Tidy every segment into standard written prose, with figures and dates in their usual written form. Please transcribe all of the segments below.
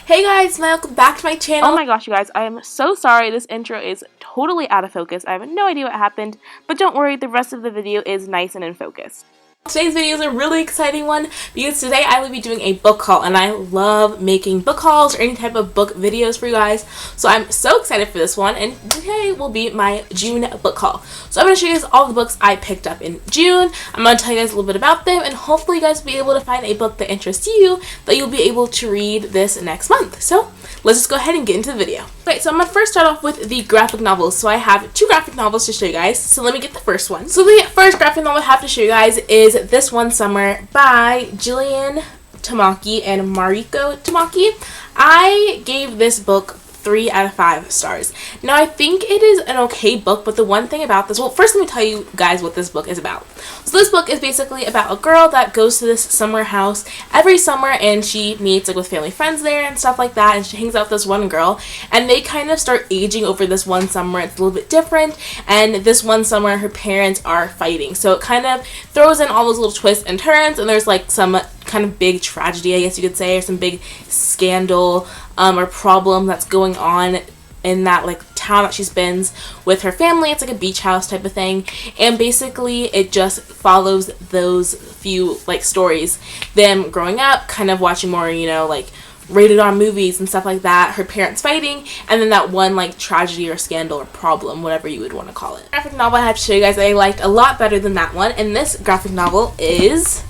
Hey guys, welcome back to my channel. Oh my gosh, you guys, I am so sorry. This intro is totally out of focus. I have no idea what happened, but don't worry, the rest of the video is nice and in focus. Today's video is a really exciting one because today I will be doing a book haul, and I love making book hauls or any type of book videos for you guys. So I'm so excited for this one, and today will be my June book haul. So I'm going to show you guys all the books I picked up in June. I'm going to tell you guys a little bit about them, and hopefully you guys will be able to find a book that interests you that you'll be able to read this next month. So let's just go ahead and get into the video. Okay, so I'm going to first start off with the graphic novels. So I have two graphic novels to show you guys. So let me get the first one. So the first graphic novel I have to show you guys is This One Summer by Jillian Tamaki and Mariko Tamaki. I gave this book 3 out of 5 stars. Now, I think it is an okay book, but the one thing about this, well, first let me tell you guys what this book is about. So this book is basically about a girl that goes to this summer house every summer, and she meets with family friends there and stuff like that, and she hangs out with this one girl, and they kind of start aging over this one summer. It's a little bit different, and this one summer her parents are fighting, so it kind of throws in all those little twists and turns, and there's like some kind of big tragedy, I guess you could say, or some big scandal or problem that's going on in that town that she spends with her family. It's like a beach house type of thing, and basically it just follows those few stories, them growing up, kind of watching more rated R movies and stuff like that, her parents fighting, and then that one tragedy or scandal or problem, whatever you would want to call it. The graphic novel I have to show you guys that I liked a lot better than that one, and this graphic novel is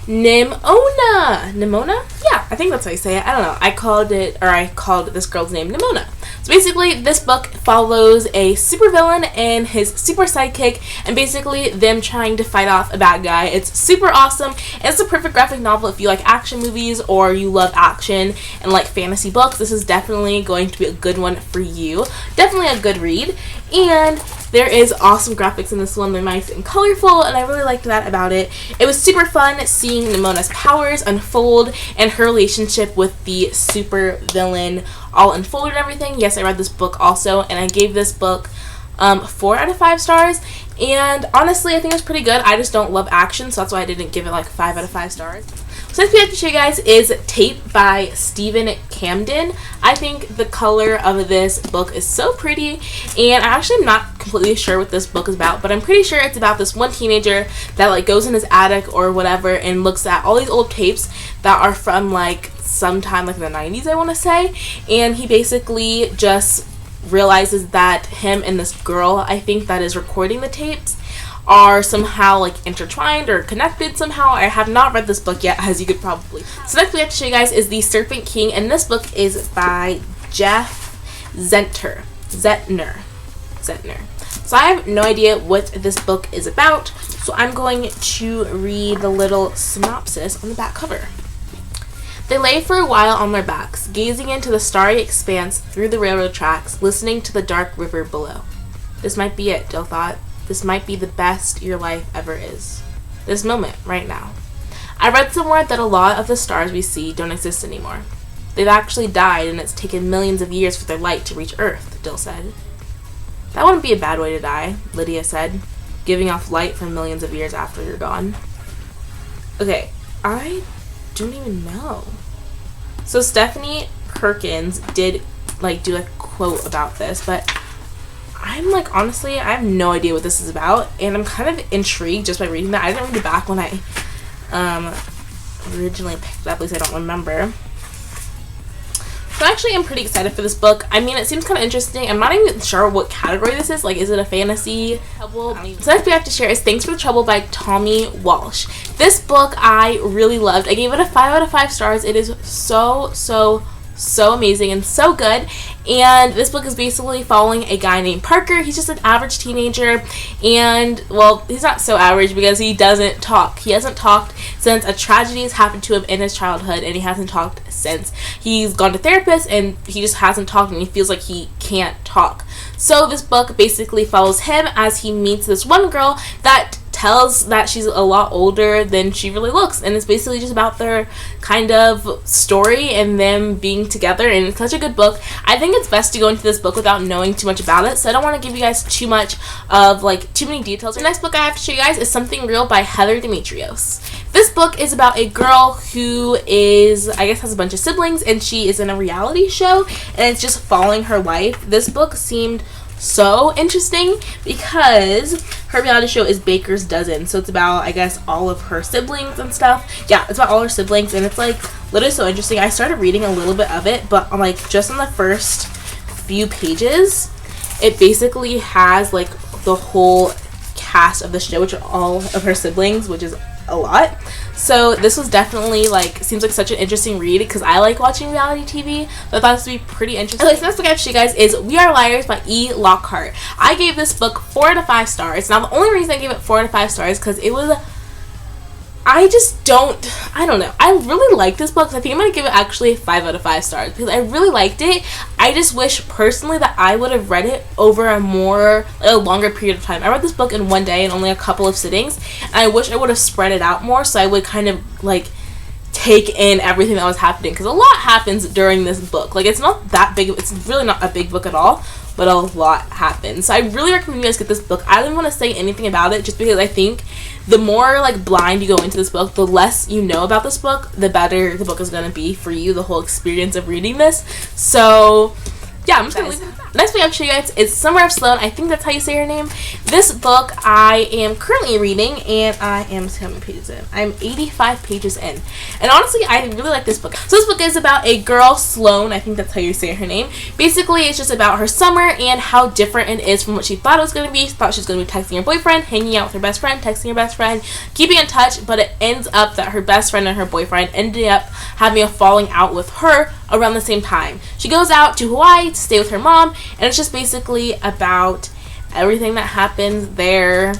Nimona? Yeah, I think that's how you say it. I don't know. I called this girl's name Nimona. So basically, this book follows a supervillain and his super sidekick, and basically them trying to fight off a bad guy. It's super awesome, and it's a perfect graphic novel if you like action movies or you love action and fantasy books. This is definitely going to be a good one for you. Definitely a good read, and there is awesome graphics in this one. They're nice and colorful, and I really liked that about it. It was super fun seeing Nimona's powers unfold and her relationship with the super villain all unfold and everything. Yes, I read this book also, and I gave this book 4 out of 5 stars. And honestly, I think it's pretty good. I just don't love action, so that's why I didn't give it 5 out of 5 stars. So next we have to show you guys is Tape by Stephen Camden. I think the color of this book is so pretty, and I actually am not completely sure what this book is about, but I'm pretty sure it's about this one teenager that goes in his attic or whatever and looks at all these old tapes that are from sometime in the 90s, I want to say, and he basically just realizes that him and this girl, I think, that is recording the tapes are somehow intertwined or connected somehow. I have not read this book yet, as you could probably. So next we have to show you guys is The Serpent King, and this book is by Jeff Zentner. So I have no idea what this book is about, so I'm going to read the little synopsis on the back cover. They lay for a while on their backs, gazing into the starry expanse through the railroad tracks, listening to the dark river below. This might be it, Dill thought. This might be the best your life ever is. This moment, right now. I read somewhere that a lot of the stars we see don't exist anymore. They've actually died, and it's taken millions of years for their light to reach Earth, Dill said. That wouldn't be a bad way to die, Lydia said, giving off light for millions of years after you're gone. Okay, I don't even know. So Stephanie Perkins did do a quote about this, but I'm honestly, I have no idea what this is about, and I'm kind of intrigued just by reading that. I didn't read it back when I originally picked it up, at least I don't remember. So I actually am pretty excited for this book. I mean, it seems kind of interesting. I'm not even sure what category this is. Is it a fantasy? So next we have to share is Thanks for the Trouble by Tommy Walsh. This book I really loved. I gave it a 5 out of 5 stars. It is so amazing and so good, and this book is basically following a guy named Parker. He's just an average teenager, and well, he's not so average because he doesn't talk. He hasn't talked since a tragedy has happened to him in his childhood, and he hasn't talked since. He's gone to therapists, and he just hasn't talked, and he feels like he can't talk. So this book basically follows him as he meets this one girl that tells that she's a lot older than she really looks, and it's basically just about their kind of story and them being together, and it's such a good book. I think it's best to go into this book without knowing too much about it, so I don't want to give you guys too much of like too many details. The next book I have to show you guys is Something Real by Heather Demetrios. This book is about a girl who is, I guess, has a bunch of siblings, and she is in a reality show, and it's just following her life. This book seemed so interesting because her reality show is Baker's Dozen, so it's about, I guess, all of her siblings and stuff. Yeah, it's about all her siblings, and it's like literally so interesting. I started reading a little bit of it, but like just on the first few pages, it basically has like the whole cast of the show, which are all of her siblings, which is a lot. So this was definitely like, seems like such an interesting read because I like watching reality TV, but I thought this would be pretty interesting. Okay, so next book I have to show you guys is We Are Liars by E. Lockhart. I gave this book 4 out of 5 stars. Now the only reason I gave it 4 out of 5 stars because it was, I don't know. I really like this book, so I think I'm going to give it actually 5 out of 5 stars because I really liked it. I just wish personally that I would have read it over a longer period of time. I read this book in one day and only a couple of sittings, and I wish I would have spread it out more so I would kind of like take in everything that was happening, because a lot happens during this book. Like, it's not that big, it's really not a big book at all, but a lot happens. So I really recommend you guys get this book. I don't want to say anything about it just because I think the more like blind you go into this book, the less you know about this book, the better the book is going to be for you, the whole experience of reading this. So yeah, I'm just going to leave it at that. Next book I have to show you guys is Summer of Sloane. I think that's how you say her name. This book I am currently reading, and I am, how many pages in? I'm 85 pages in. And honestly, I really like this book. So this book is about a girl, Sloane. I think that's how you say her name. Basically, it's just about her summer and how different it is from what she thought it was going to be. She thought she was going to be texting her boyfriend, hanging out with her best friend, texting her best friend, keeping in touch, but it ends up that her best friend and her boyfriend ended up having a falling out with her around the same time. She goes out to Hawaii to stay with her mom, and it's just basically about everything that happens there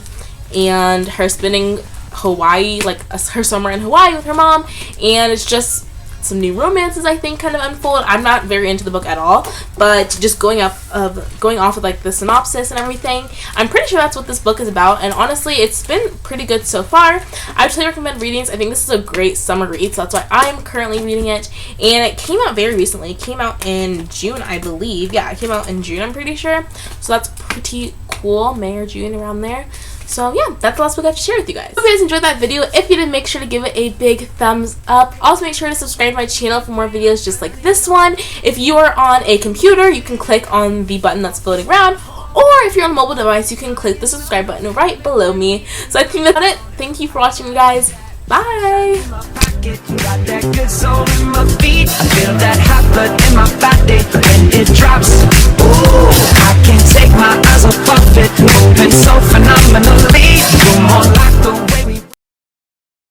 and her spending Hawaii, like her summer in Hawaii with her mom, and it's just some new romances I think kind of unfold. I'm not very into the book at all, but just going off with like the synopsis and everything, I'm pretty sure that's what this book is about, and honestly it's been pretty good so far. I would really recommend reading this. I think this is a great summer read, so that's why I'm currently reading it, and it came out very recently. It came out in June, I believe. Yeah, it came out in June, I'm pretty sure, so that's pretty cool. May or June, around there. So yeah, that's the last book I have to share with you guys. Hope you guys enjoyed that video. If you did, make sure to give it a big thumbs up. Also, make sure to subscribe to my channel for more videos just like this one. If you are on a computer, you can click on the button that's floating around. Or if you're on a mobile device, you can click the subscribe button right below me. So I think that's it. Thank you for watching, guys. Bye! Got that good soul in my feet. I feel that hot blood in my body when it drops. Ooh, I can't take my eyes off of it. Moving so phenomenally. You're more like the